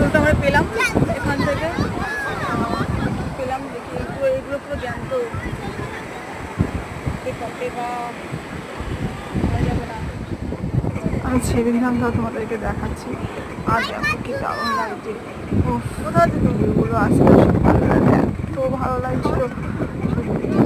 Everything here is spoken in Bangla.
ফলটা আমরা পেলাম এখান থেকে পেলাম। দেখি এগুলো পুরো জ্যান্ত, আমি ছেড়ে দিলাম, তাও তোমাদেরকে দেখাচ্ছি। আর দেখো কি দারুণ লাগছে, কোথাও থেকে ভিউগুলো আশেপাশে ভালো লাগে, এত ভালো লাগছিল সত্যি।